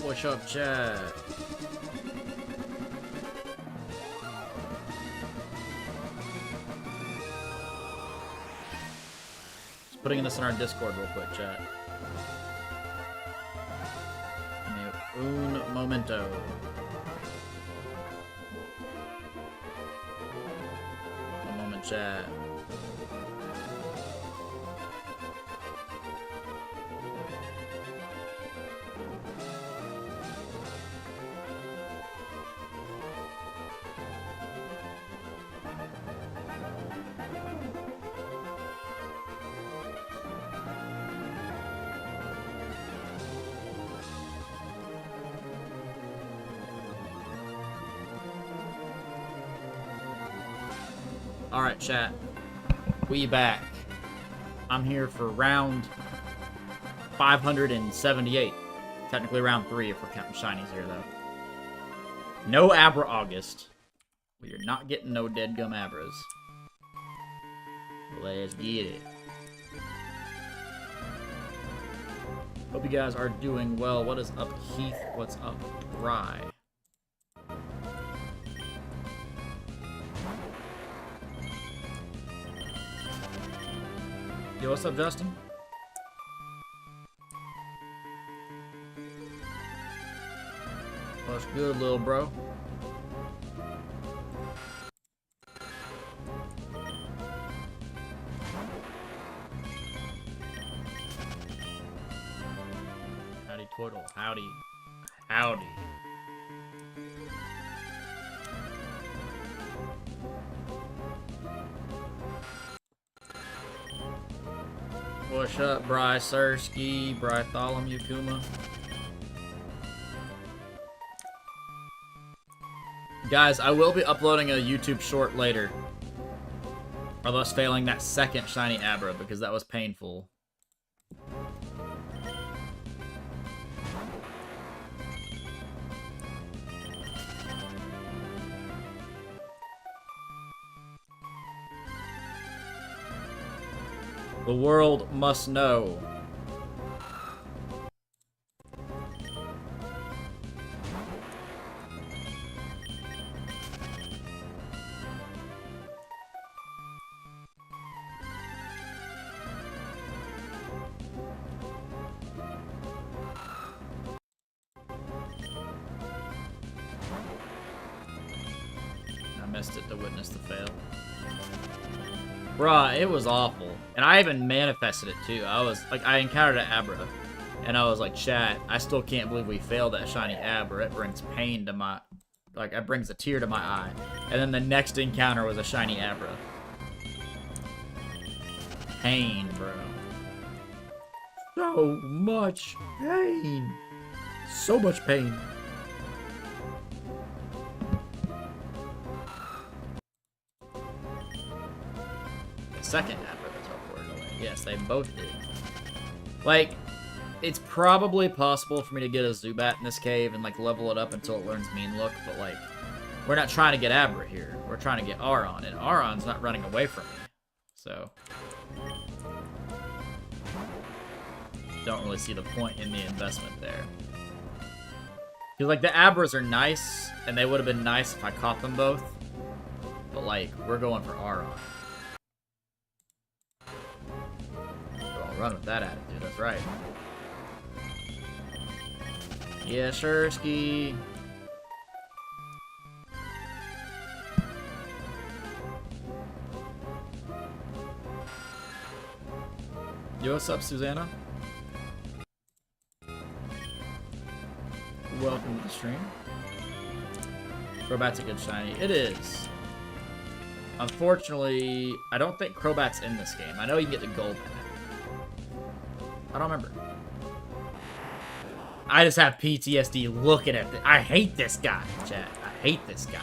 What's up, chat? Just putting this in our Discord real quick, chat. Un momento. One moment, chat. Alright, chat. We back. I'm here for round 578. Technically round 3 if we're counting shinies here, though. No Abra August. We are not getting no dead gum Abras. Let's get it. Hope you guys are doing well. What is up, Keith? What's up, Rye? Yo, what's up, Justin? What's good, little bro? Howdy, Twiddle. Howdy. Howdy. What's up, Bryce Sersky, Bartholomew Kuma? Guys, I will be uploading a YouTube short later. Or thus failing that second shiny Abra, because that was painful. The world must know. I missed it to witness the fail. Bruh, it was awful. And I even manifested it too. I was like, I encountered an Abra. And I was like, chat, I still can't believe we failed that shiny Abra. It brings pain to my, like, it brings a tear to my eye. And then the next encounter was a shiny Abra. Pain, bro. So much pain. So much pain. Second Abra teleported away. Yes, they both did. Like, it's probably possible for me to get a Zubat in this cave and, like, level it up until it learns Mean Look, but, like, we're not trying to get Abra here. We're trying to get Aron, and Aron's not running away from me. So, don't really see the point in the investment there. Because, like, the Abras are nice, and they would have been nice if I caught them both. But, like, we're going for Aron. Run with that attitude, that's right. Yeah, Shursky. Yo, what's up, Susanna? Welcome to the stream. Crobat's a good shiny. It is. Unfortunately, I don't think Crobat's in this game. I know you can get the gold back. I don't remember. I just have PTSD looking at this. I hate this guy, chat. I hate this guy.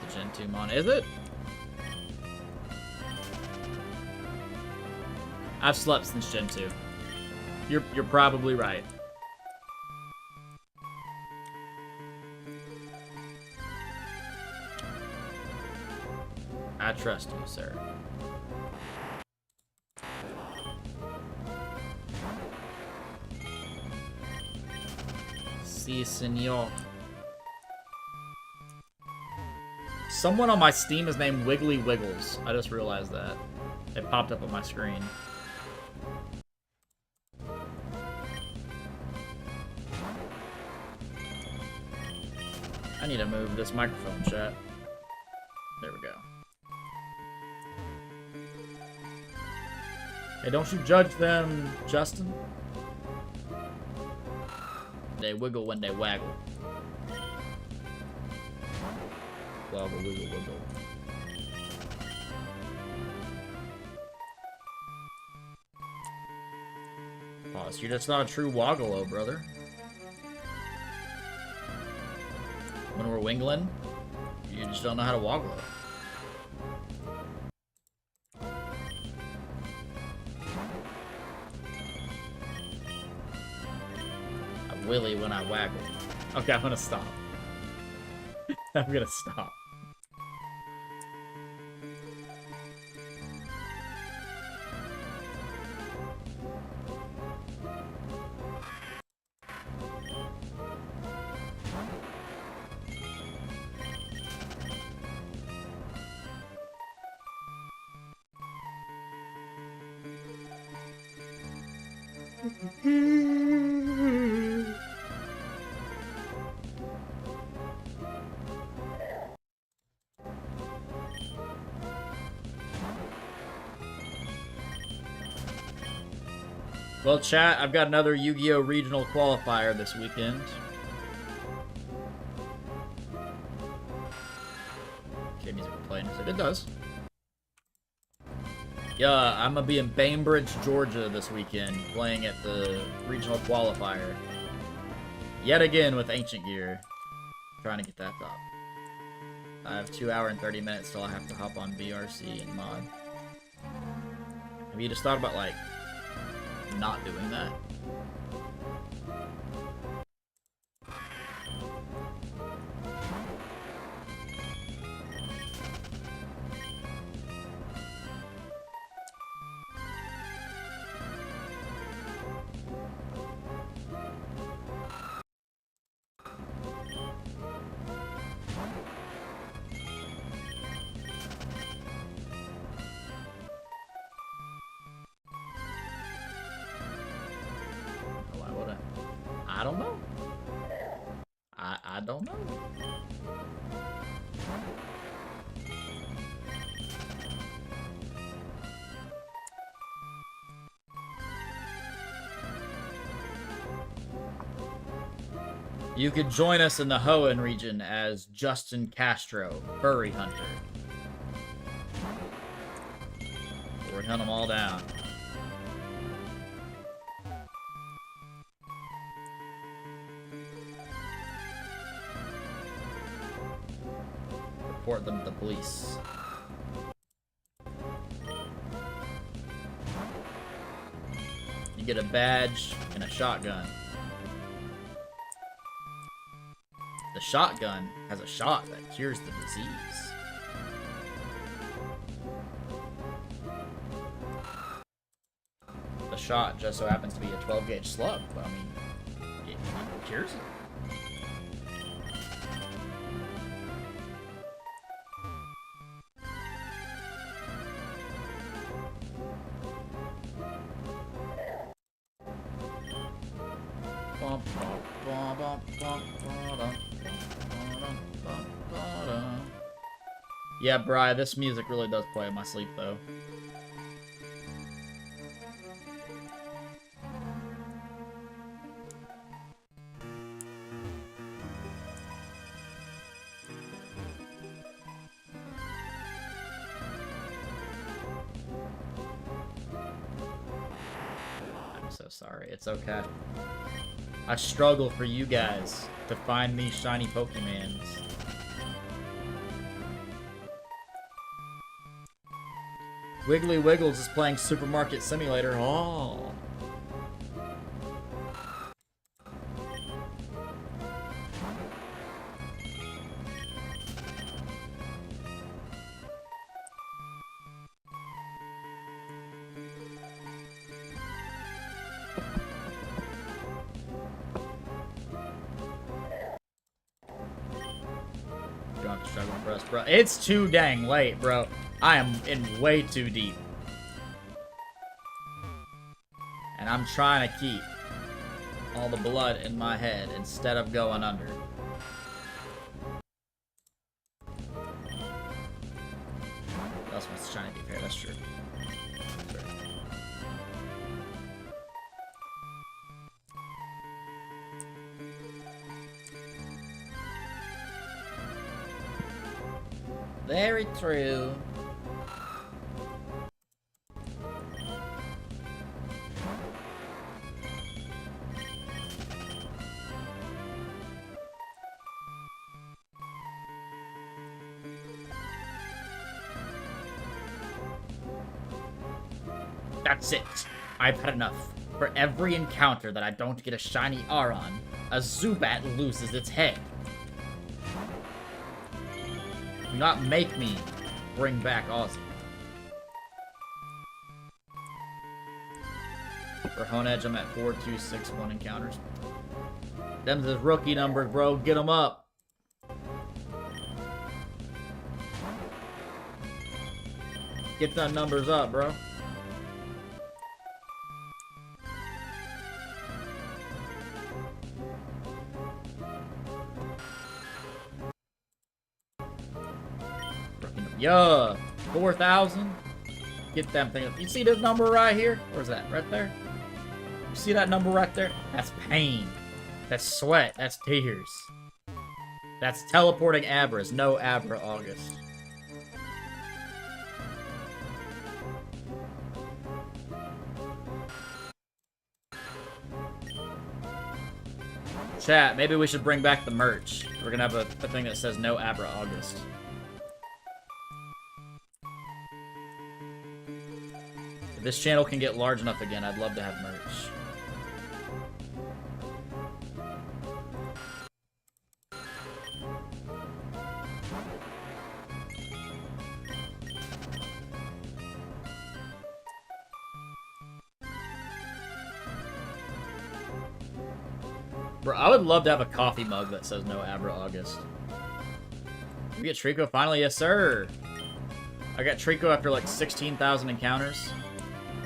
The Gen 2 mon, is it? I've slept since Gen 2. You're probably right. cannot trust you, sir. Si, senor. Someone on my Steam is named Wiggly Wiggles. I just realized that. It popped up on my screen. I need to move this microphone, chat. There we go. Hey, don't you judge them, Justin. They wiggle when they waggle. Waggle, wiggle, wiggle. Pause. You're just not a true woggalo, brother. When we're wingling, you just don't know how to woggle. I willy when I waggle. Okay, I'm gonna stop. I'm gonna stop. Well, chat, I've got another Yu-Gi-Oh! Regional qualifier this weekend. Okay, music playing. It does. Yeah, I'm gonna be in Bainbridge, Georgia this weekend, playing at the regional qualifier. Yet again with Ancient Gear. Trying to get that top. I have 2 hours and 30 minutes till I have to hop on VRC and mod. Have you just thought about, like, not doing that? I don't know. I don't know. You could join us in the Hoenn region as Justin Castro, Furry Hunter. We're gonna hunt them all down. Report them to the police. You get a badge and a shotgun. The shotgun has a shot that cures the disease. The shot just so happens to be a 12-gauge slug, but I mean, it cures it. Yeah, Bri, this music really does play in my sleep, though. I'm so sorry. It's okay. I struggle for you guys to find these shiny Pokemons. Wiggly Wiggles is playing Supermarket Simulator. Oh. for us, bro. It's too dang late, bro. I am in way too deep. And I'm trying to keep all the blood in my head instead of going under. That's what's trying to be fair, that's true. Very true. That's it. I've had enough. For every encounter that I don't get a shiny Aron, a Zubat loses its head. Do not make me bring back Ozzy. For Honedge, I'm at 4261 encounters. Them's his rookie numbers, bro. Get them up. Get them numbers up, bro. Yeah, 4,000. Get them thing up. You see this number right here? Where's that? Right there? You see that number right there? That's pain. That's sweat. That's tears. That's teleporting Abras. No Abra August. Chat, maybe we should bring back the merch. We're gonna have a thing that says no Abra August. If this channel can get large enough again, I'd love to have merch. Bro, I would love to have a coffee mug that says no Abra August. We get Trico finally? Yes, sir! I got Trico after like 16,000 encounters.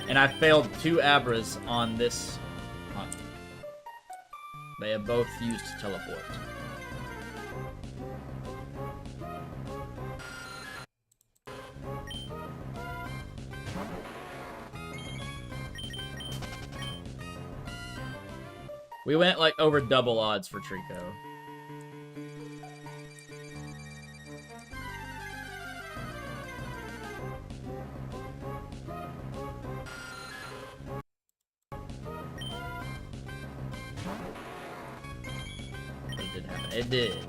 And I failed 2 Abras on this hunt. They have both used teleport. We went like over double odds for Trico. It didn't happen. It did.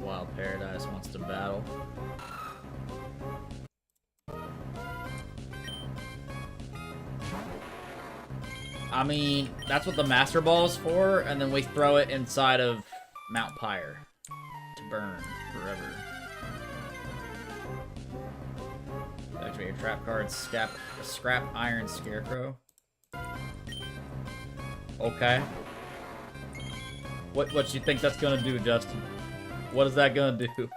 Wild Paradise wants to battle. I mean, that's what the Master Ball is for, and then we throw it inside of Mount Pyre to burn forever. Activate your trap card, scrap Iron Scarecrow. Okay. What do you think that's gonna do, Justin? What is that gonna do?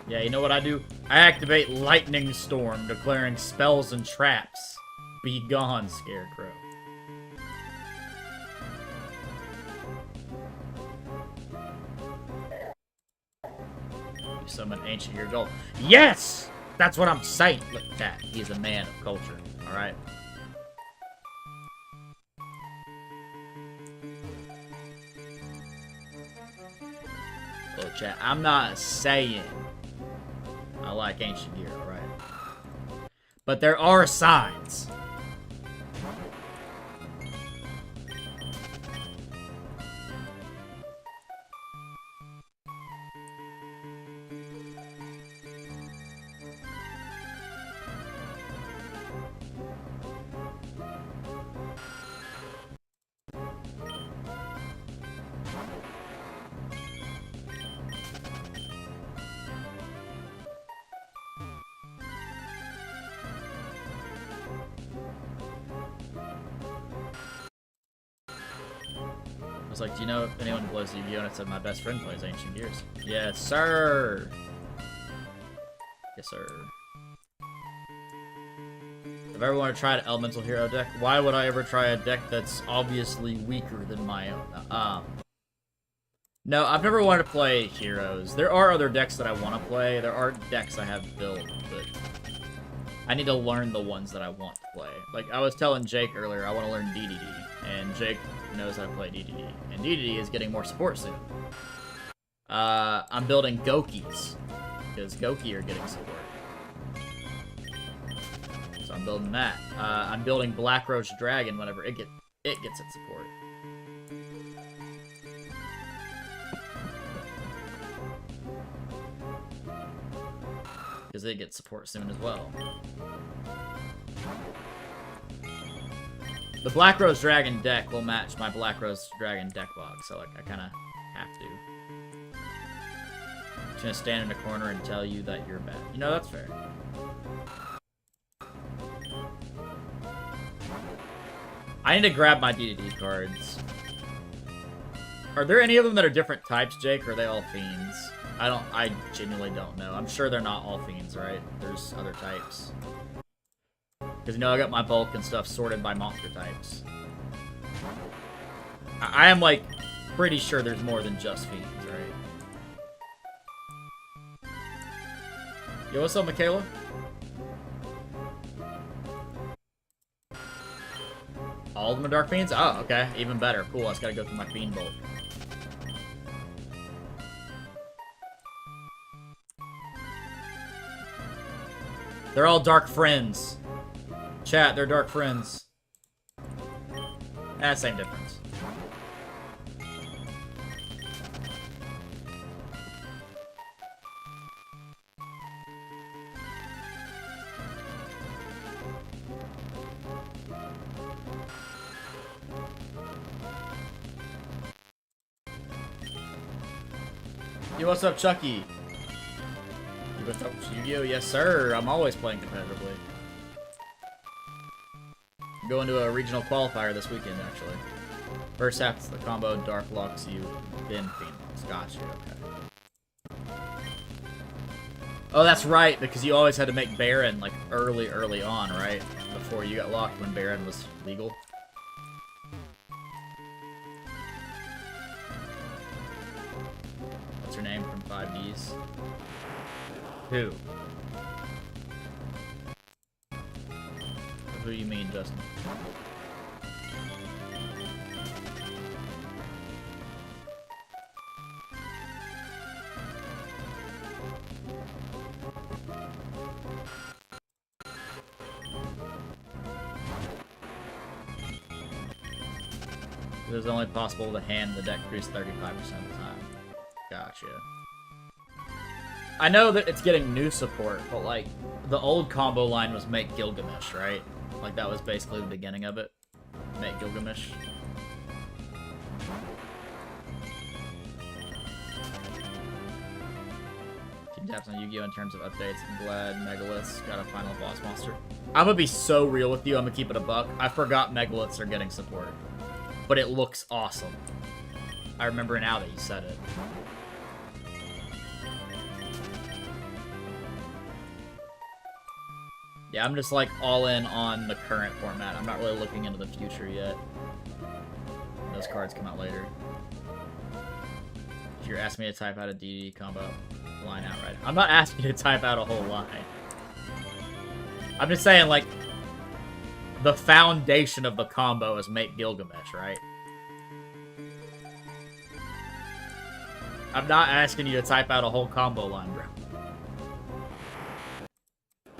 Yeah, you know what I do? I activate Lightning Storm, declaring spells and traps. Be gone, Scarecrow. You summon Ancient Year Gold. Yes! That's what I'm saying! Look at that. He is a man of culture. Alright. Look, chat, I'm not saying I like Ancient Gear, alright? But there are signs. was like, do you know if anyone plays Yu-Gi-Oh? And I said, my best friend plays Ancient Gears. Yes, sir! Yes, sir. If I ever want to try an Elemental Hero deck, why would I ever try a deck that's obviously weaker than my own? No, I've never wanted to play Heroes. There are other decks that I want to play. There are decks I have built, but I need to learn the ones that I want to play. Like, I was telling Jake earlier, I want to learn DDD, and Jake knows how to play DDD. And DDD is getting more support soon. I'm building Gokis, because Goki are getting support. So I'm building that. I'm building Black Roach Dragon whenever it gets its support. Because it gets support soon as well. The Black Rose Dragon deck will match my Black Rose Dragon deck box, so like I kind of have to. I'm just gonna stand in a corner and tell you that you're bad. You know, that's fair. I need to grab my DDD cards. Are there any of them that are different types, Jake, or are they all fiends? I genuinely don't know. I'm sure they're not all fiends, right? There's other types. Because, you know, I got my bulk and stuff sorted by monster types. I am, like, pretty sure there's more than just fiends, right? Yo, what's up, Michaela? All of them are dark fiends? Oh, okay. Even better. Cool, I just gotta go through my fiend bulk. They're all dark friends. Chat, they're dark friends. Same difference. Yo, what's up, Chucky? What's up, Yu-Gi-Oh? Yes, sir. I'm always playing competitively. I'm going to a regional qualifier this weekend, actually. First half, the combo Dark Locks you, then Phoenix. Gotcha, okay. Oh, that's right, because you always had to make Baron, like, early on, right? Before you got locked when Baron was legal. What's her name from 5Ds? Who? Who you mean, Justin? It is only possible to hand the deck crease 35% of the time. Gotcha. I know that it's getting new support, but like, the old combo line was make Gilgamesh, right? Like, that was basically the beginning of it. Make Gilgamesh. Team taps on Yu-Gi-Oh! In terms of updates. I'm glad Megaliths got a final boss monster. I'm gonna be so real with you, I'm gonna keep it a buck. I forgot Megaliths are getting support. But it looks awesome. I remember now that you said it. Yeah, I'm just like all in on the current format. I'm not really looking into the future yet. Those cards come out later. If you're asking me to type out a DD combo line outright, I'm not asking you to type out a whole line. I'm just saying, like, the foundation of the combo is make Gilgamesh, right? I'm not asking you to type out a whole combo line, bro.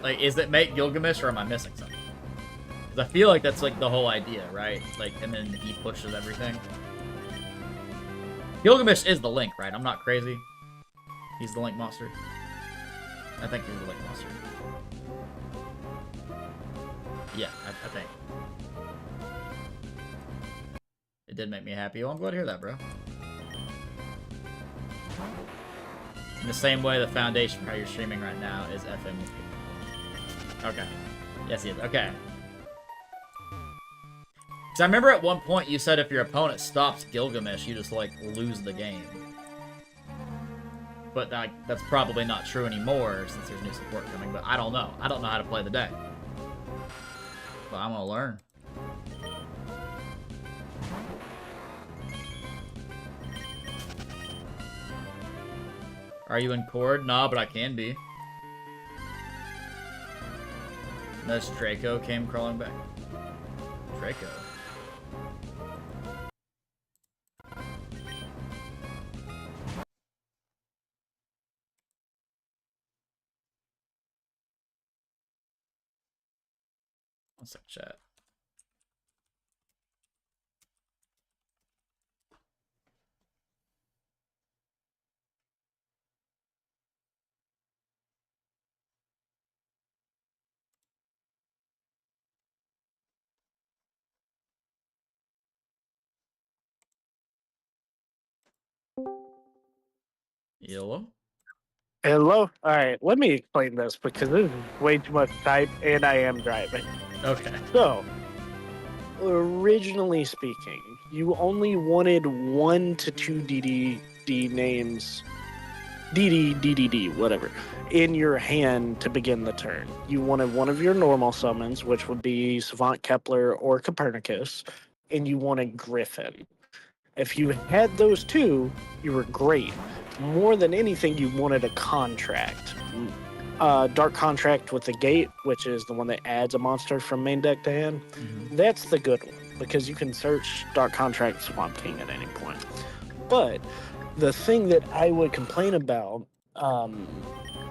Like, is it make Gilgamesh, or am I missing something? Because I feel like that's, like, the whole idea, right? Like, and then he pushes everything. Gilgamesh is the Link, right? I'm not crazy. He's the Link monster. I think he's the Link monster. Yeah, I think. It did make me happy. Oh, I'm glad to hear that, bro. In the same way, the foundation for how you're streaming right now is FM. Okay. Yes, yes. Okay. Because I remember at one point you said if your opponent stops Gilgamesh, you just, like, lose the game. But that's probably not true anymore since there's new support coming, but I don't know. I don't know how to play the deck. But I'm gonna learn. Are you in Chord? Nah, but I can be. This Draco came crawling back. Draco. One sec, chat. Yellow. Hello? Alright, let me explain this because this is way too much type and I am driving. Okay. So, originally speaking, you only wanted 1 to 2 DDD names, DDD, whatever, in your hand to begin the turn. You wanted one of your normal summons, which would be Savant Kepler or Copernicus, and you wanted Griffin. If you had those two, you were great. More than anything, you wanted a contract. Dark Contract with the Gate, which is the one that adds a monster from main deck to hand. Mm-hmm. That's the good one, because you can search Dark Contract Swamp King at any point. But the thing that I would complain about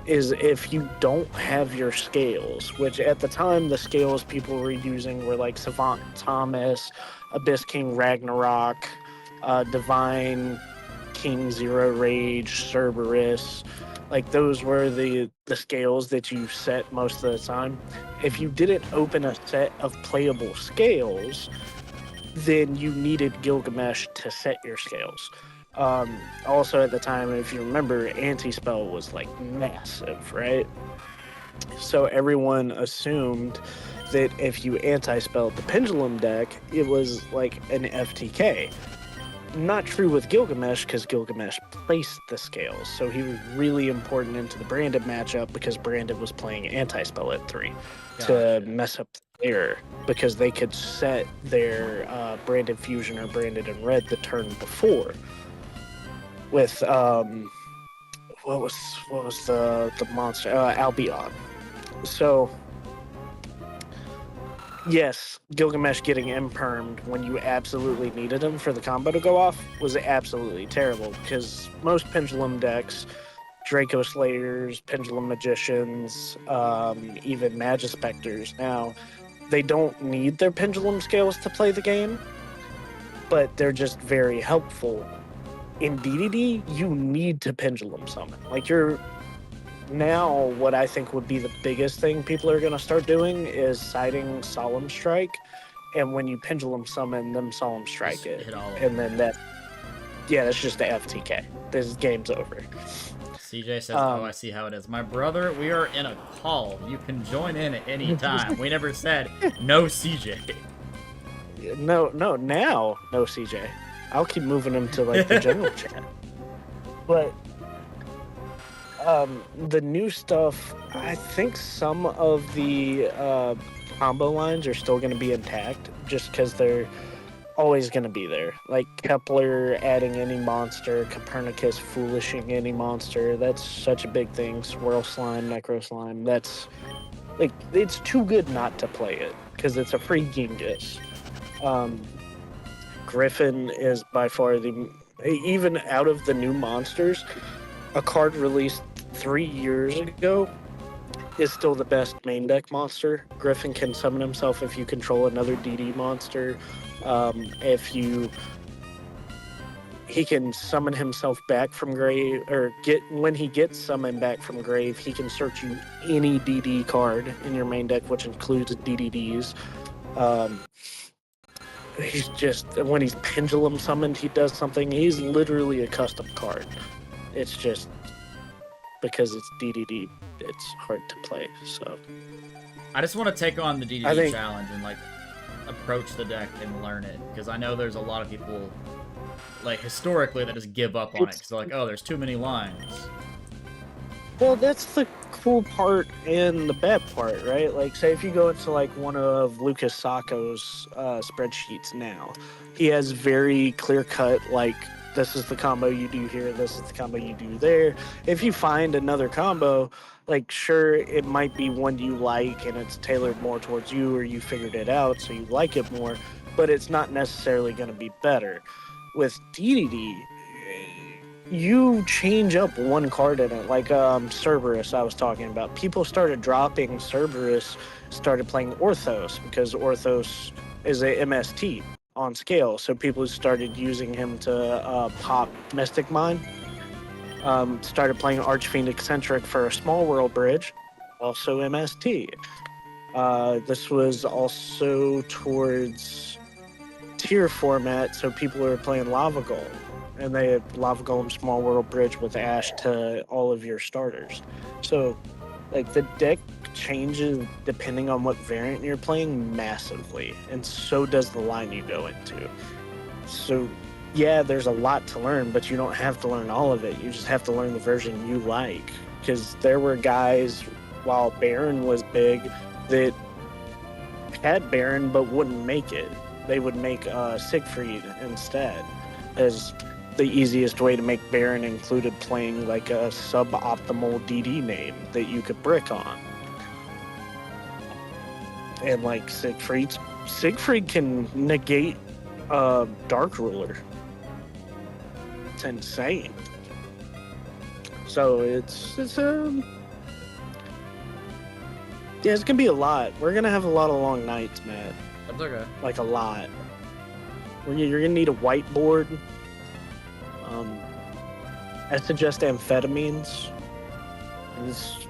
is if you don't have your scales, which at the time the scales people were using were like Savant Thomas, Abyss King Ragnarok, Divine King Zero Rage, Cerberus. Like those were the scales that you set most of the time. If you didn't open a set of playable scales, then you needed Gilgamesh to set your scales. Also at the time, if you remember, anti-spell was like massive, right? So everyone assumed that if you anti-spelled the Pendulum deck, it was like an FTK. Not true with Gilgamesh, because Gilgamesh placed the scales, so he was really important into the Branded matchup because Branded was playing anti-spell at 3 to mess up the error, because they could set their Branded Fusion or Branded in Red the turn before with what was the monster Albion. So yes, Gilgamesh getting impermed when you absolutely needed him for the combo to go off was absolutely terrible, because most Pendulum decks, Draco Slayers, Pendulum Magicians, even Magispectors now, they don't need their Pendulum Scales to play the game, but they're just very helpful. In DDD, you need to Pendulum Summon. Like, now what I think would be the biggest thing people are going to start doing is siding Solemn Strike, and when you Pendulum Summon them, Solemn Strike it, and then that's just the FTK. This game's over. CJ says, oh, I see how it is. My brother, we are in a call. You can join in at any time. We never said no CJ. No, CJ. I'll keep moving him to like the general chat. But the new stuff, I think some of the combo lines are still going to be intact, just because they're always going to be there. Like Kepler adding any monster, Copernicus foolishing any monster. That's such a big thing. Swirl Slime, Necro Slime. That's like, it's too good not to play it because it's a free Genghis. Griffin is by far even out of the new monsters, a card released 3 years ago is still the best main deck monster. Griffin can summon himself if you control another DD monster. He can summon himself back from grave, or when he gets summoned back from grave, he can search you any DD card in your main deck, which includes DDDs. He's just, when he's Pendulum summoned, he does something. He's literally a custom card. It's just, because it's DDD, it's hard to play, so. I just want to take on the DDD challenge and, like, approach the deck and learn it, because I know there's a lot of people, like, historically, that just give up on it, because they're like, oh, there's too many lines. Well, that's the cool part and the bad part, right? Like, say if you go into like one of Lucas Sacco's spreadsheets now, he has very clear cut, like, this is the combo you do here, this is the combo you do there. If you find another combo, like, sure, it might be one you like and it's tailored more towards you, or you figured it out so you like it more, but it's not necessarily going to be better. With DDD, you change up one card in it, like Cerberus I was talking about. People started dropping Cerberus, started playing Orthos, because Orthos is a MST on scale, so people started using him to pop Mystic Mine. Started playing Archfiend Eccentric for a Small World Bridge, also MST. This was also towards tier format, so people were playing Lava Golem, and they had Lava Golem Small World Bridge with Ash to all of your starters. So, like, the deck changes depending on what variant you're playing massively, and so does the line you go into. So, yeah, there's a lot to learn, but you don't have to learn all of it. You just have to learn the version you like. Because there were guys, while Baron was big, that had Baron but wouldn't make it. They would make Siegfried instead, as the easiest way to make Baron included playing like a suboptimal DD name that you could brick on. And like Siegfried can negate Dark Ruler. It's insane. So it's yeah, it's gonna be a lot. We're gonna have a lot of long nights, Matt. That's okay. Like a lot. You're gonna need a whiteboard. I suggest amphetamines. It's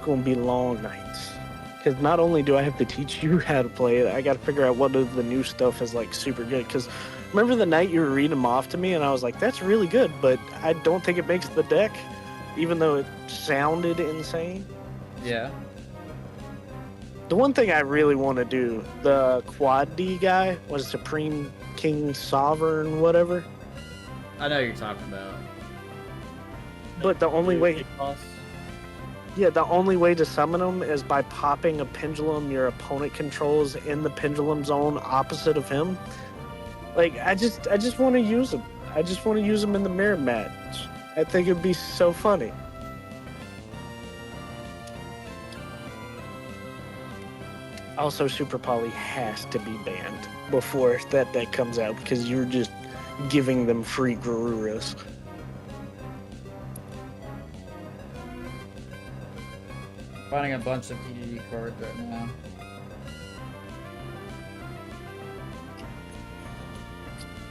gonna be long nights. Because not only do I have to teach you how to play it, I gotta figure out what of the new stuff is like super good. Because remember the night you were reading them off to me, and I was like, "That's really good," but I don't think it makes the deck, even though it sounded insane. Yeah. The one thing I really want to do, the Quad D guy, was Supreme King Sovereign, whatever. I know what you're talking about. But the only way, the only way to summon him is by popping a pendulum your opponent controls in the pendulum zone opposite of him. Like, I just want to use him. I just want to use him in the mirror match. I think it'd be so funny. Also, Super Poly has to be banned before that deck comes out, because you're just giving them free Garuras. Finding a bunch of DDD cards right now.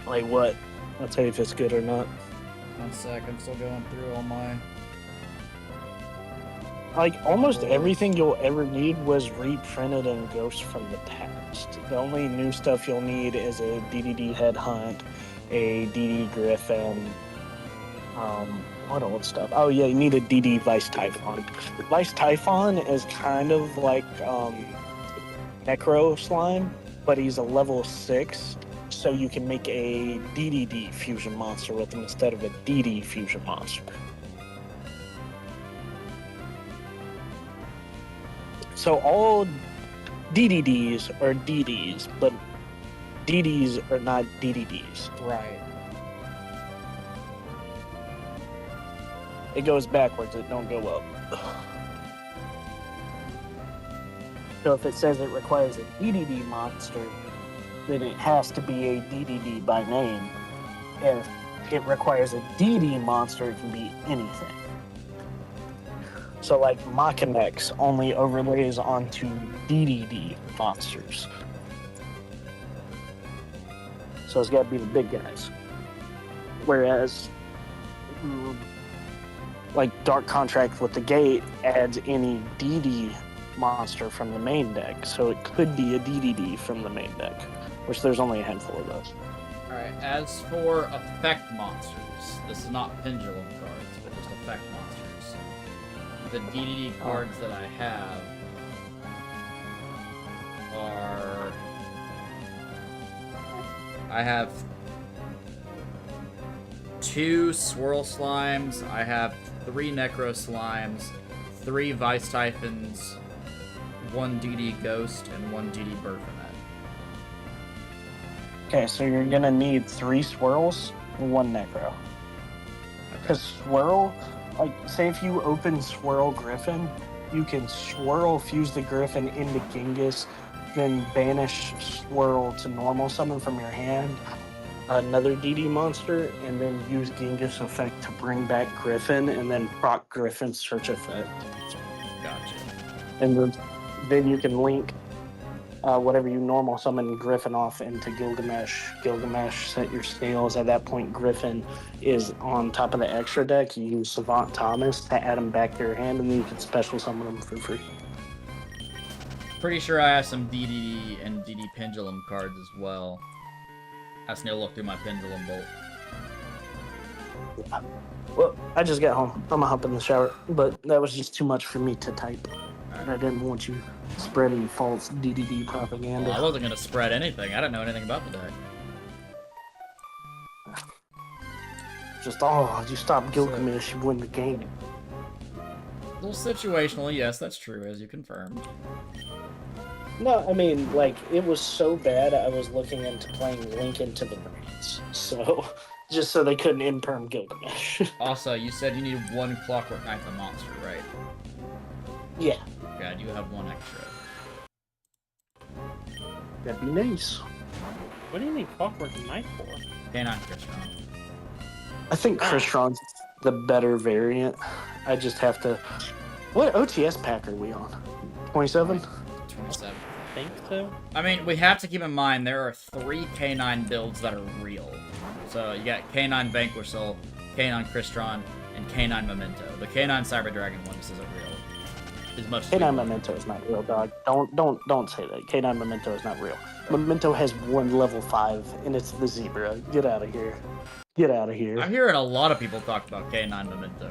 Like what? I'll tell you if it's good or not. 1 sec, I'm still going through all my... Like, almost everything you'll ever need was reprinted in Ghosts from the Past. The only new stuff you'll need is a DDD Headhunt, a DD Griffin, what old stuff? Oh yeah, you need a DD Vice Typhon. Vice Typhon is kind of like Necro Slime, but he's a level 6, so you can make a DDD fusion monster with him instead of a DD fusion monster. So all DDDs are DDs, but DDs are not DDDs. Right. It goes backwards, it don't go up. So if it says it requires a DDD monster, then it has to be a DDD by name. If it requires a DD monster, it can be anything. So like Machinex only overlays onto DDD monsters. So it's got to be the big guys. Whereas like Dark Contract with the Gate adds any DD monster from the main deck, so it could be a DDD from the main deck, which there's only a handful of those. Alright, as for effect monsters, this is not pendulum cards, but just effect monsters. The DDD cards that I have are I have 2 Swirl Slimes, I have 3 Necro Slimes, 3 Vice Typhons, 1 DD Ghost, and 1 DD Burfinette. Okay, so you're gonna need 3 swirls and 1 necro. Because swirl, like, say if you open Swirl Griffin, you can swirl fuse the Griffin into Genghis, then banish swirl to normal summon from your hand another DD monster, and then use Genghis effect to bring back Griffin, and then proc Griffin search effect. Gotcha. And then you can link whatever you normal summon Griffin off into Gilgamesh. Gilgamesh set your scales. At that point, Griffin is on top of the extra deck. You use Savant Thomas to add him back to your hand, and then you can special summon him for free. Pretty sure I have some DD and DD Pendulum cards as well. I just need to look through my Pendulum Bolt. Yeah. Well, I just got home. I'm gonna hop in the shower, but that was just too much for me to type. And I didn't want you spreading false DDD propaganda. Well, I wasn't gonna spread anything. I didn't know anything about the deck. Just, you stop Gilgamesh, you win the game. Well, situationally, yes, that's true, as you confirmed. No, I mean, like, it was so bad I was looking into playing Link into the Brains. So, just so they couldn't imperm Gilgamesh. Also, you said you need 1 Clockwork Knife a monster, right? Yeah. Okay, I do have 1 extra. That'd be nice. What do you need Clockwork Knife for? Canine Crystron. I think Crystron's the better variant. I just have to... What OTS pack are we on? 27? 27. I think so. I mean, we have to keep in mind there are 3 K9 builds that are real. So you got K9 Vanquish Soul, K9 Crystron, and K9 Memento. The K9 Cyber Dragon one just isn't real. As much as K9 Memento is not real, dog. Don't say that. K9 Memento is not real. Memento has 1 level 5, and it's the Zebra. Get out of here. Get out of here. I'm hearing a lot of people talk about K9 Memento.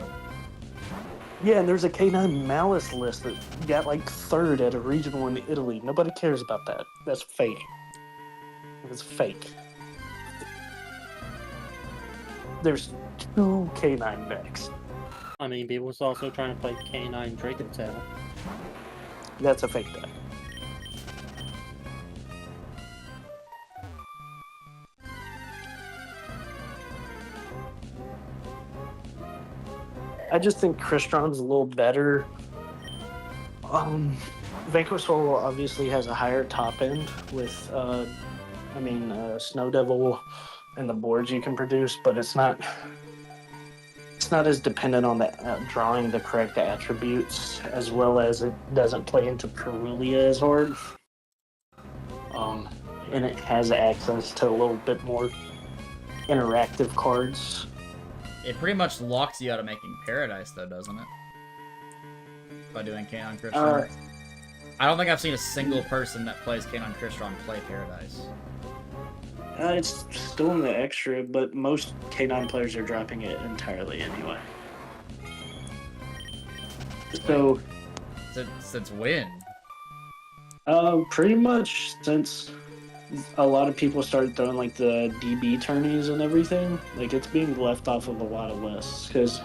Yeah, and there's a K9 Malice list that got like 3rd at a regional in Italy. Nobody cares about that. That's fake. It's fake. There's 2 K9 decks. I mean, people's also trying to play K9 Dragon Tail. That's a fake deck. I just think Crystron's a little better. Vanquish Soul obviously has a higher top end with, Snow Devil and the boards you can produce, but it's not as dependent on the drawing the correct attributes, as well as it doesn't play into Perulia as hard. And it has access to a little bit more interactive cards. It pretty much locks you out of making Paradise, though, doesn't it? By doing K9 Crystron. I don't think I've seen a single person that plays K9 Crystron play Paradise. It's still in the extra, but most K9 players are dropping it entirely anyway. So, Since when? pretty much since a lot of people started throwing like the DB tourneys and everything, like it's being left off of a lot of lists, because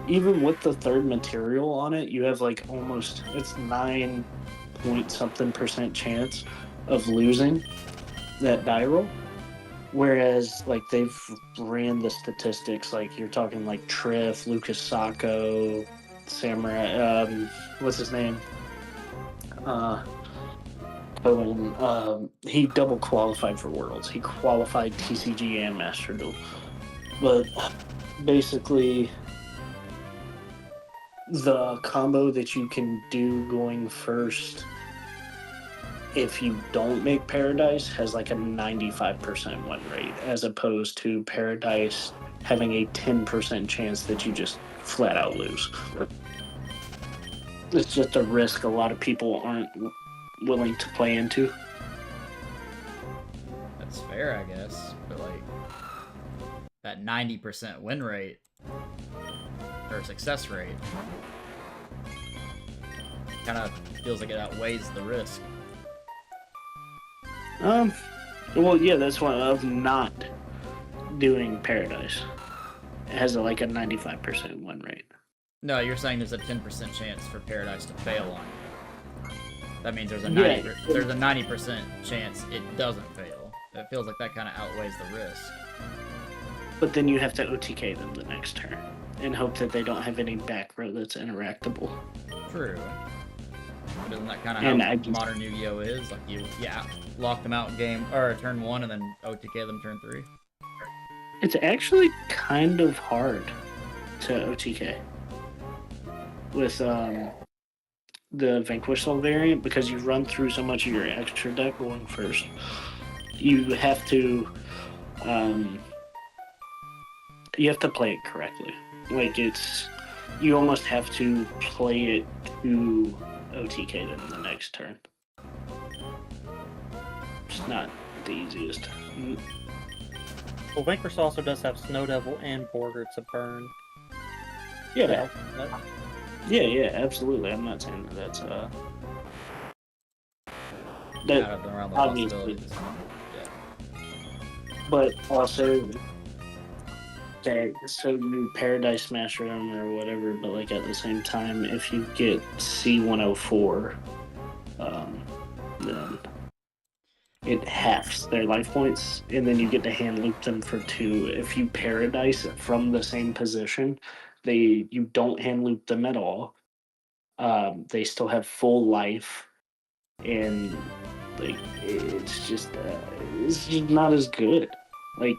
even with the 3rd material on it, you have like almost, it's 9 point something % chance of losing that die roll. Whereas, like, they've ran the statistics, like, you're talking, like, Triff, Lucas Sacco, Samurai, what's his name? Cohen, he double qualified for Worlds. He qualified TCG and Master Duel. But, basically, the combo that you can do going first, if you don't make Paradise, has like a 95% win rate, as opposed to Paradise having a 10% chance that you just flat out lose. It's just a risk a lot of people aren't willing to play into. That's fair, I guess. But, like, that 90% win rate, or success rate, kind of feels like it outweighs the risk. Well, yeah, that's one of not doing Paradise. It has like a 95% win rate. No, you're saying there's a 10% chance for Paradise to fail on you. That means there's a Yeah. 90% chance it doesn't fail. It feels like that kind of outweighs the risk. But then you have to OTK them the next turn and hope that they don't have any back row that's interactable. True. But isn't that kind of And how I just- modern Yu-Gi-Oh is? Like you lock them out game or turn 1 and then OTK them turn 3. It's actually kind of hard to OTK with the Vanquish Soul variant because you run through so much of your extra deck going first. You have to play it correctly. Like you almost have to play it to OTK them the next turn. It's not the easiest. Well, Vanquish also does have Snow Devil and Border to burn. Yeah, That- yeah, absolutely. I'm not saying that that's Out that, of the realm of obviously. possibilities. Yeah. but also okay, so you Paradise Smash them or whatever. But like at the same time, if you get C104, then it halves their life points, and then you get to hand loop them for 2. If you Paradise from the same position, you don't hand loop them at all. They still have full life, and like it's just not as good. Like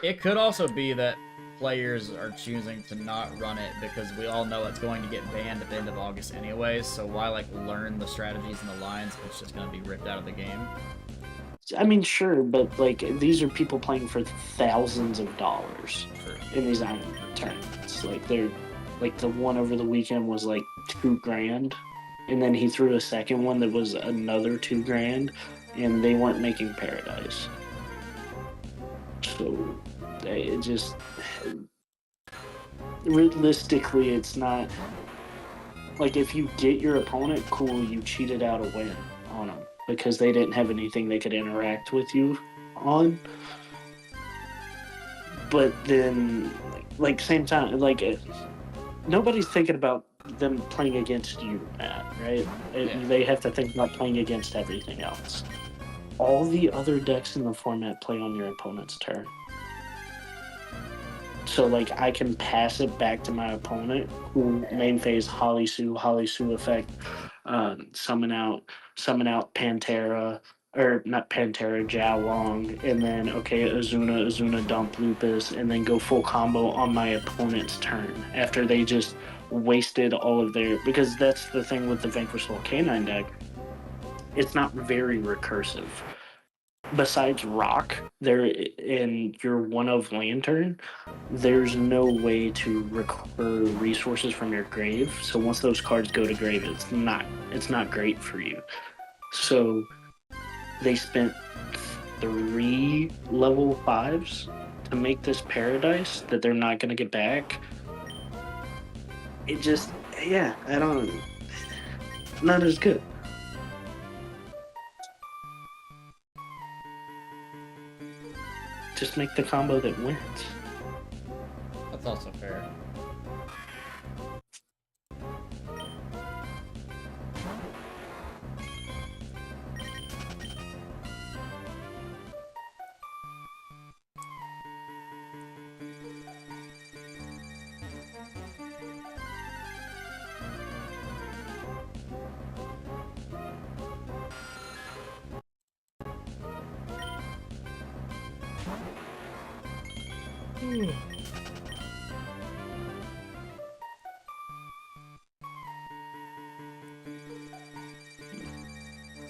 It could also be that players are choosing to not run it because we all know it's going to get banned at the end of August anyways, so why like learn the strategies and the lines if it's just going to be ripped out of the game? I mean, sure, but like these are people playing for thousands of dollars True. in these item tournaments. Like they're like the one over the weekend was like $2,000, and then he threw a second one that was another $2,000, and they weren't making Paradise. So it just realistically, it's not like if you get your opponent, cool, you cheated out a win on them because they didn't have anything they could interact with you on. But then, like same time, like nobody's thinking about them playing against you, Matt. Right? Yeah. They have to think about playing against everything else. All the other decks in the format play on your opponent's turn. So like I can pass it back to my opponent who main phase Holly Sue effect, summon out Pantera, or not Pantera, Jiao Long, and then okay, Azuna dump Lupus, and then go full combo on my opponent's turn after they just wasted all of their, because that's the thing with the Vanquish Soul Canine deck. It's not very recursive. Besides Rock, there in your one of Lantern, there's no way to recur resources from your grave. So once those cards go to grave, it's not great for you. So they spent 3 level 5s to make this Paradise that they're not gonna get back. It just, yeah, I don't, not as good. Just make the combo that wins. That's also fair.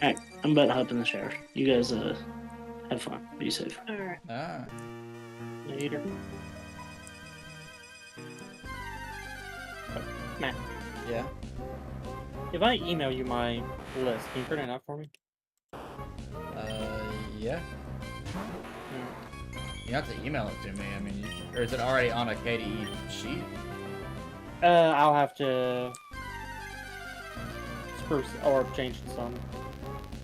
Alright, I'm about to hop in the shower. You guys have fun. Be safe. Alright, Ah. later. Matt, Yeah. if I email you my list, can you print it out for me? Yeah. Mm. You have to email it to me. I mean, or is it already on a KDE sheet? I'll have to spruce or change some.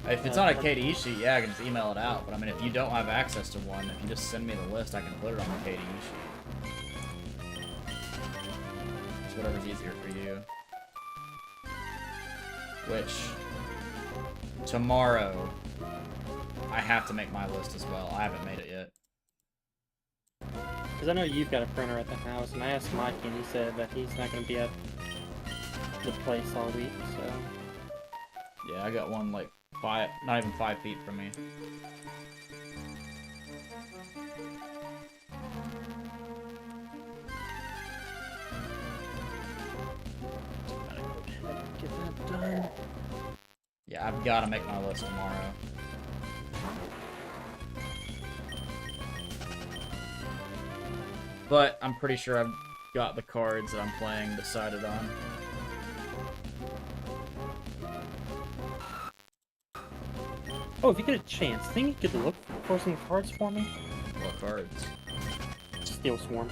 If it's on a KDE sheet, yeah, I can just email it out. But I mean, if you don't have access to one, if you just send me the list, I can put it on the KDE sheet. It's whatever's easier for you. Which, tomorrow, I have to make my list as well. I haven't made it yet. Because I know you've got a printer at the house, and I asked Mike, and he said that he's not going to be at the place all week, so... Yeah, I got one, like, not even 5 feet from me. Get that done. Yeah, I've got to make my list tomorrow. But I'm pretty sure I've got the cards that I'm playing decided on. Oh, if you get a chance, think you could look for some cards for me? What cards? Steel Swarm.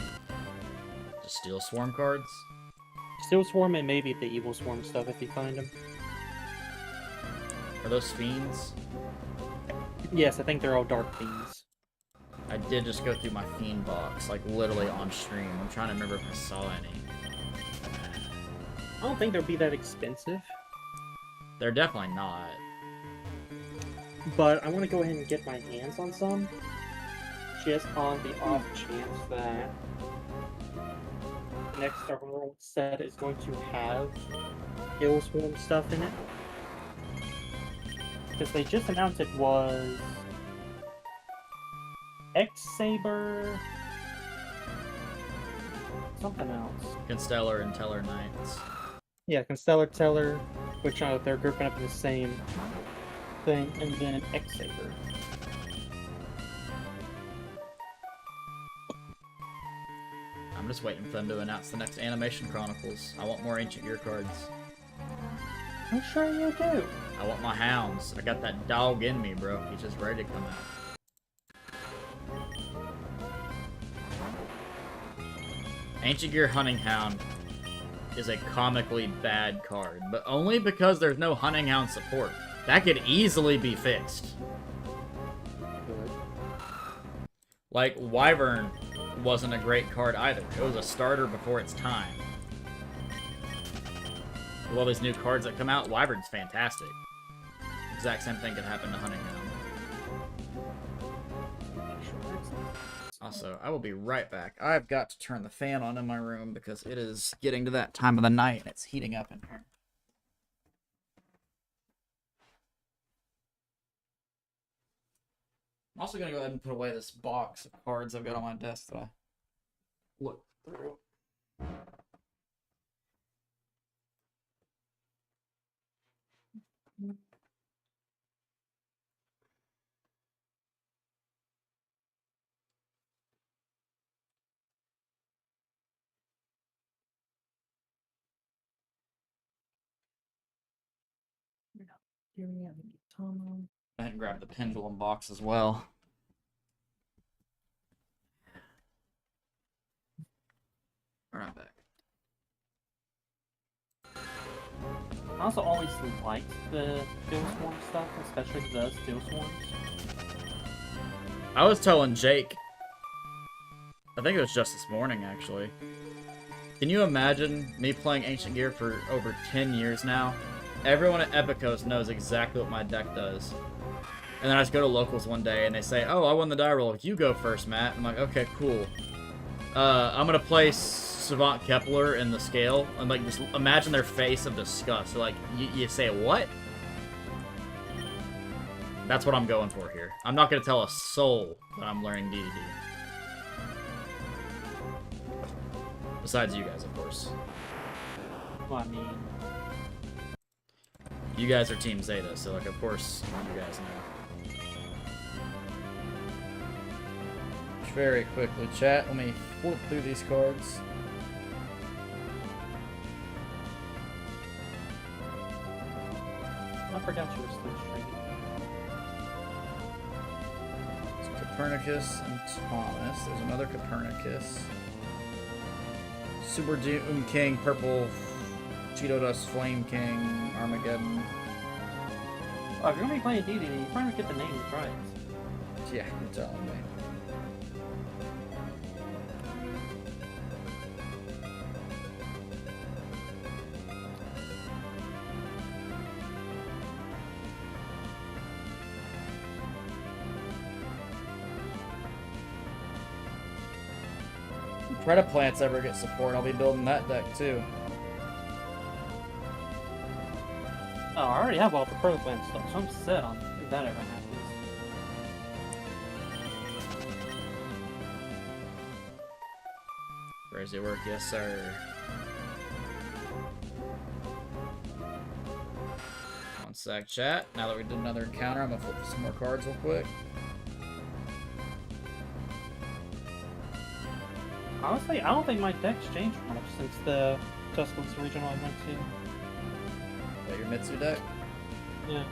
Just Steel Swarm cards? Steel Swarm and maybe the Evil Swarm stuff if you find them. Are those fiends? Yes, I think they're all Dark Fiends. I did just go through my fiend box, like literally on stream. I'm trying to remember if I saw any. I don't think they'll be that expensive. They're definitely not. But I want to go ahead and get my hands on some. Just on the off chance that the next Star World set is going to have Ill Swarm stuff in it. Because they just announced it was X-Saber, something else. Constellar and Teller Knights. Yeah, Constellar, Teller, which they're grouping up in the same thing, and then an X-Saber. I'm just waiting for them to announce the next Animation Chronicles. I want more Ancient Gear cards. I'm sure you do. I want my hounds. I got that dog in me, bro. He's just ready to come out. Ancient Gear Hunting Hound is a comically bad card, but only because there's no Hunting Hound support. That could easily be fixed. Good. Like, Wyvern wasn't a great card either. It was a starter before its time. With all these new cards that come out, Wyvern's fantastic. Exact same thing could happen to Hunting Hound. Also, I will be right back. I've got to turn the fan on in my room because it is getting to that time of the night and it's heating up in here. I'm also going to go ahead and put away this box of cards I've got on my desk that I looked through. Go ahead and grab the pendulum box as well. Right back. I also always liked the Steel Swarm stuff, especially the Steel Swarms. I was telling Jake, I think it was just this morning actually. Can you imagine me playing Ancient Gear for over 10 years now? Everyone at Epicos knows exactly what my deck does. And then I just go to locals one day and they say, oh, I won the die roll. You go first, Matt. I'm like, okay, cool. I'm going to play Savant Kepler in the scale. And like, just imagine their face of disgust. They're like, you say what? That's what I'm going for here. I'm not going to tell a soul that I'm learning DDD. Besides you guys, of course. Well, I mean... You guys are Team Zeta, so like, of course, you guys know. Very quickly, chat. Let me flip through these cards. I forgot you were still streaming. It's Copernicus and Thomas. There's another Copernicus. Super Doom King, Purple, Cheeto Dust, Flame King, Armageddon. Oh, if you're gonna be playing DD, you probably get the names right. Yeah, you're telling me. Predaplants ever get support, I'll be building that deck too. Oh, I already have all the Protoplant stuff, so I'm set on if that ever happens. Crazy work, yes sir. One sec, chat. Now that we did another encounter, I'm gonna flip some more cards real quick. Honestly, I don't think my deck's changed much since the Tuscaloosa regional I went to. What, your Mitsu deck? Yeah.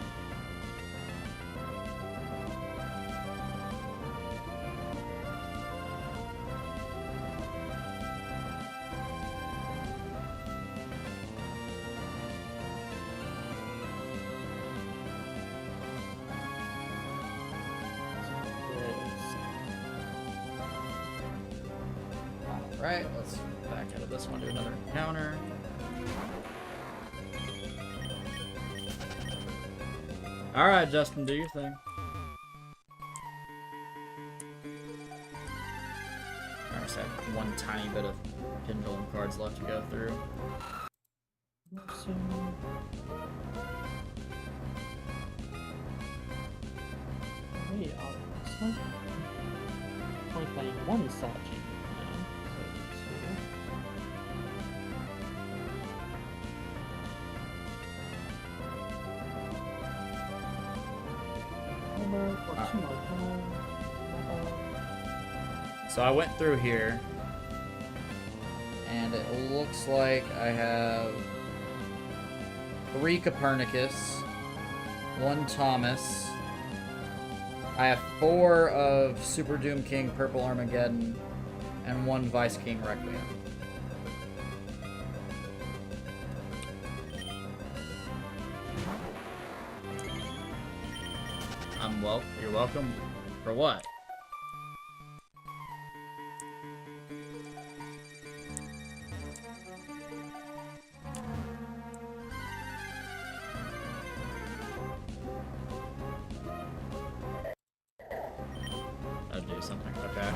Alright, let's back out of this one, do another encounter. Alright, Justin, do your thing. I just have one tiny bit of pendulum cards left to go through. So... Wait, this one? Only playing one Sachi now. So I went through here, and it looks like I have 3 Copernicus, 1 Thomas. I have 4 of Super Doom King Purple Armageddon, and 1 Vice King Requiem. You're welcome. For what? I'll do something. Okay.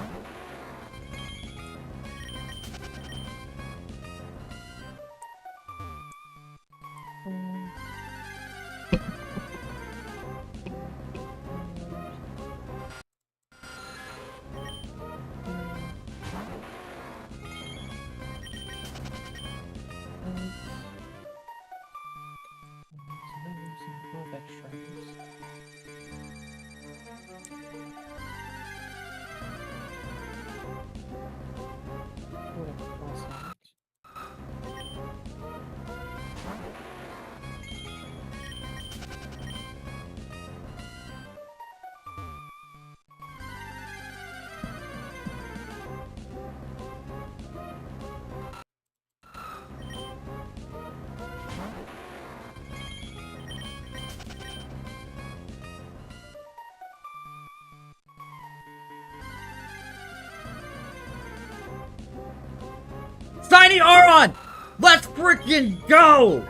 Tiny Aron! Let's freaking go!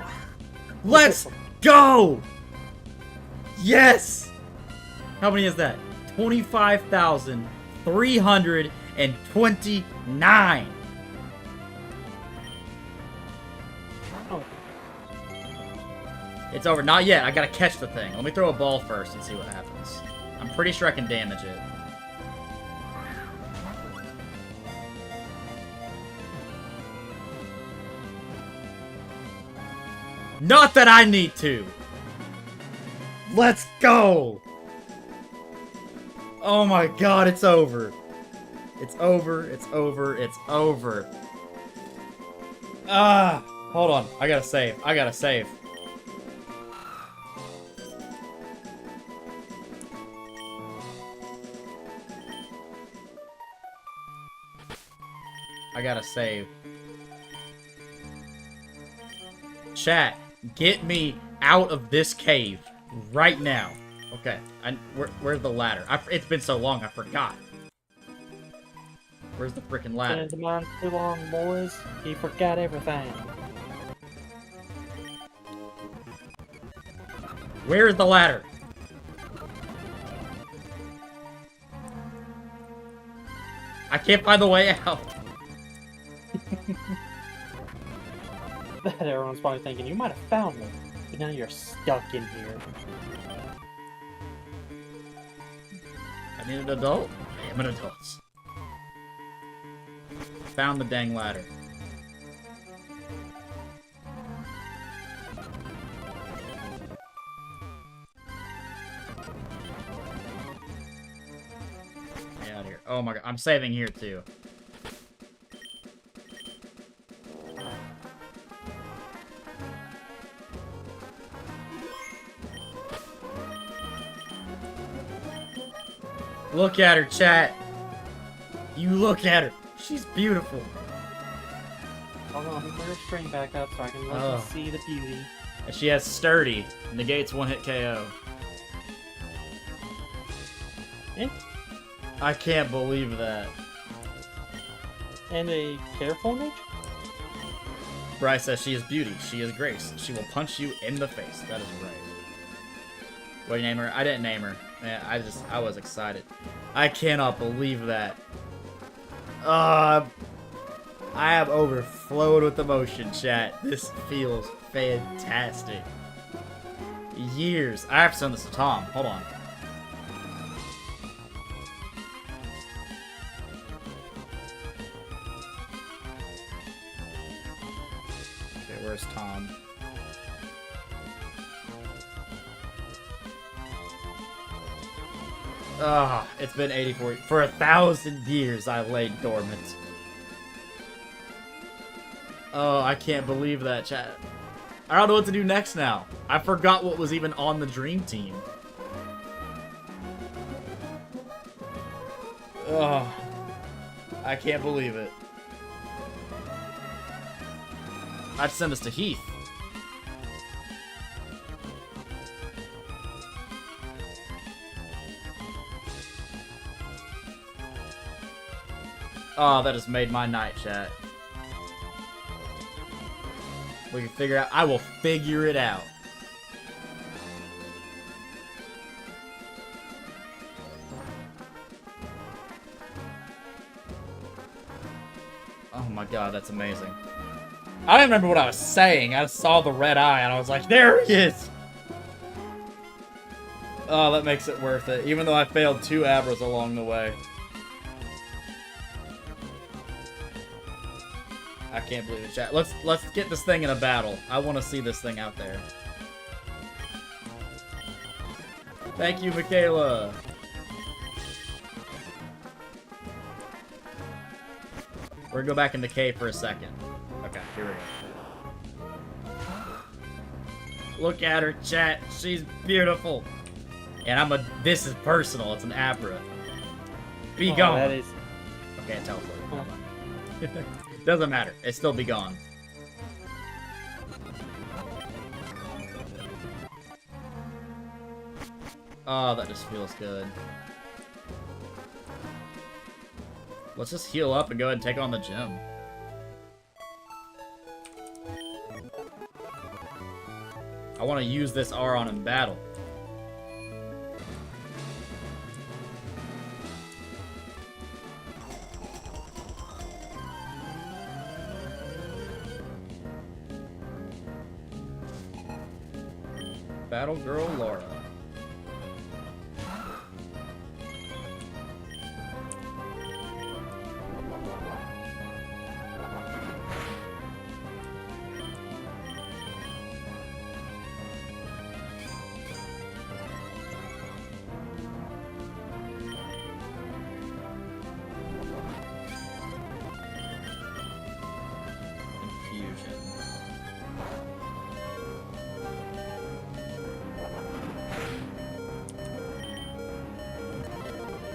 Let's go! Yes! How many is that? 25,329. Oh. It's over. Not yet. I gotta catch the thing. Let me throw a ball first and see what happens. I'm pretty sure I can damage it. Not that I need to! Let's go! Oh my god, it's over. It's over, it's over, it's over. Ah! Hold on, I gotta save. I gotta save. I gotta save. Chat, get me out of this cave. Right now. Okay. Where's the ladder? It's been so long, I forgot. Where's the freaking ladder? Been mine too long, boys. He forgot everything. Where's the ladder? I can't find the way out. That everyone's probably thinking, you might have found me, but now you're stuck in here. I need an adult. I am an adult. Found the dang ladder. Get out of here. Oh my god, I'm saving here too. Look at her, chat. You look at her. She's beautiful. Hold on, let me put her stream back up so I can let Oh. you see the beauty. And she has sturdy. Negates one-hit KO. Eh? I can't believe that. And a careful nature? Bryce says she is beauty. She is grace. She will punch you in the face. That is right. What do you name her? I didn't name her. Man, I was excited. I cannot believe that. I have overflowed with emotion, chat. This feels fantastic. Years. I have to send this to Tom. Hold on. Okay, where's Tom? Ah, it's been 84. For 1,000 years, I laid dormant. Oh, I can't believe that, chat. I don't know what to do next now. I forgot what was even on the dream team. Oh, I can't believe it. I'd send this to Heath. Oh, that has made my night, chat. We can figure out. I will figure it out. Oh my god, that's amazing. I don't remember what I was saying. I saw the red eye and I was like, there he is! Oh, that makes it worth it. Even though I failed 2 Abras along the way. I can't believe it, chat. Let's get this thing in a battle. I want to see this thing out there. Thank you, Michaela. We're gonna go back in the cave for a second. Okay, here we go. Look at her, chat. She's beautiful. And this is personal. It's an Abra. Be gone. That is... Okay, I teleported. Hold on. Doesn't matter. It's still be gone. Oh, that just feels good. Let's just heal up and go ahead and take on the gym. I want to use this Aron in battle. Battle Girl Laura.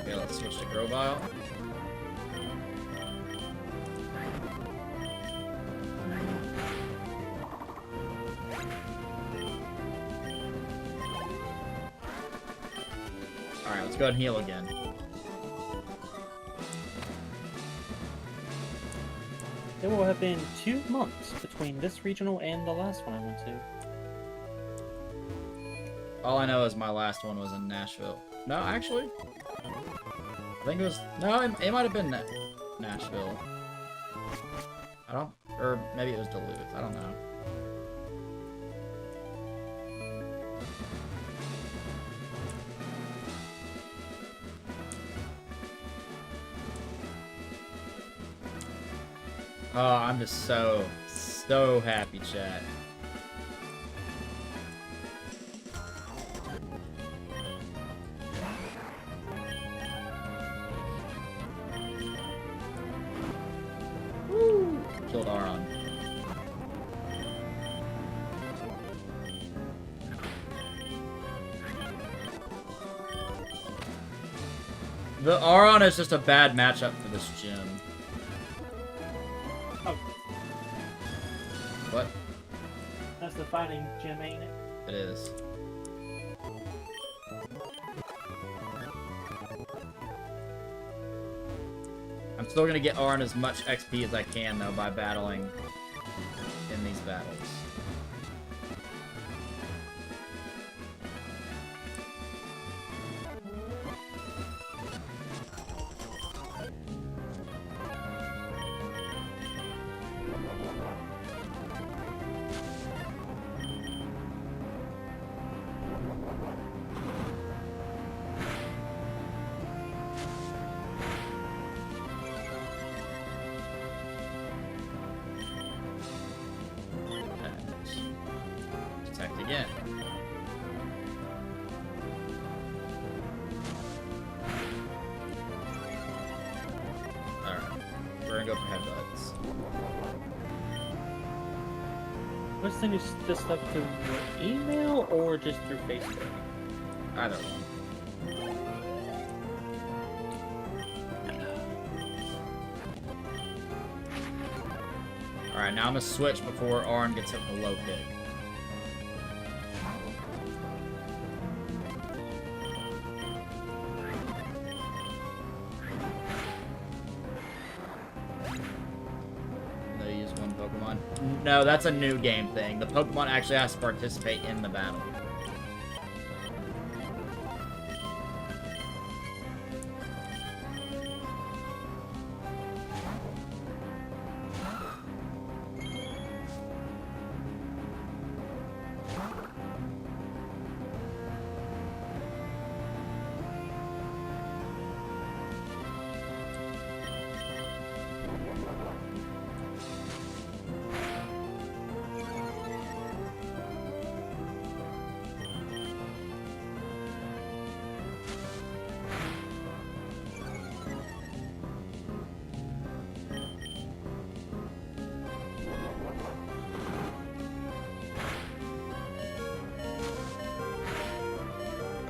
Okay, let's switch to Grovile. Alright, let's go ahead and heal again. It will have been 2 months between this regional and the last one I went to. All I know is my last one was in Nashville. No, actually. I think it was... No, it might have been Nashville. I don't... Or maybe it was Duluth. I don't know. Oh, I'm just so happy, chat. Woo! Killed Aron. The Aron is just a bad matchup for this gym. Oh. What? That's the fighting gym, ain't it? It is. I'm still gonna get Aron as much XP as I can, though, by battling in these battles. Attacked again. Alright. We're gonna go for headbutts. Let's send you this stuff through email or just through Facebook? Either one. Alright, now I'm gonna switch before Aron gets hit with a low kick. They use one Pokemon. No, that's a new game thing. The Pokemon actually has to participate in the battle.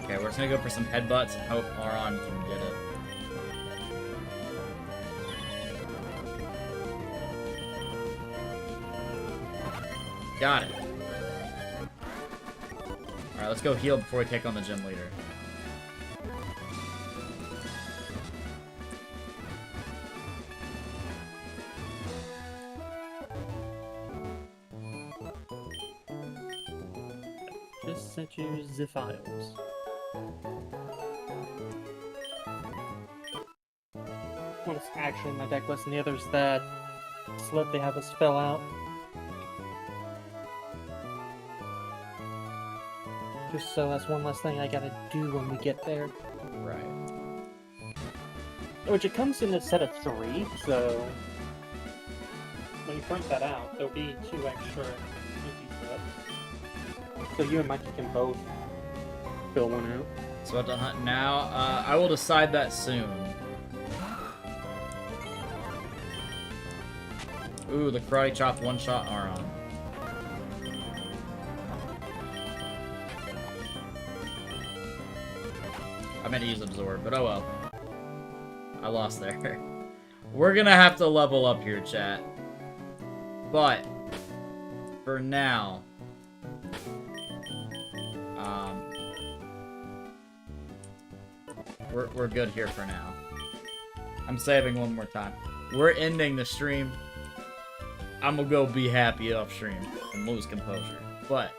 Okay, we're just gonna go for some headbutts and hope Aron can get it. Got it. Alright, let's go heal before we take on the gym leader. Just sent you the files. One's actually in my deck list, and the other's that slip they have us fill out. Just so that's one less thing I gotta do when we get there. Right. Which it comes in a set of 3, so when you print that out, there'll be 2 extra empty slips. So you and Mikey can both fill one out. So what to hunt now? I will decide that soon. Ooh, the Karate Chop one-shot Aron. I meant to use Absorb, but oh well. I lost there. We're gonna have to level up here, chat. But, for now... we're good here for now. I'm saving one more time. We're ending the stream. I'm gonna go be happy off stream and lose composure. But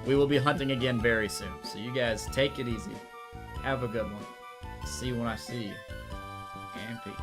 we will be hunting again very soon. So you guys take it easy. Have a good one. See you when I see you. And peace.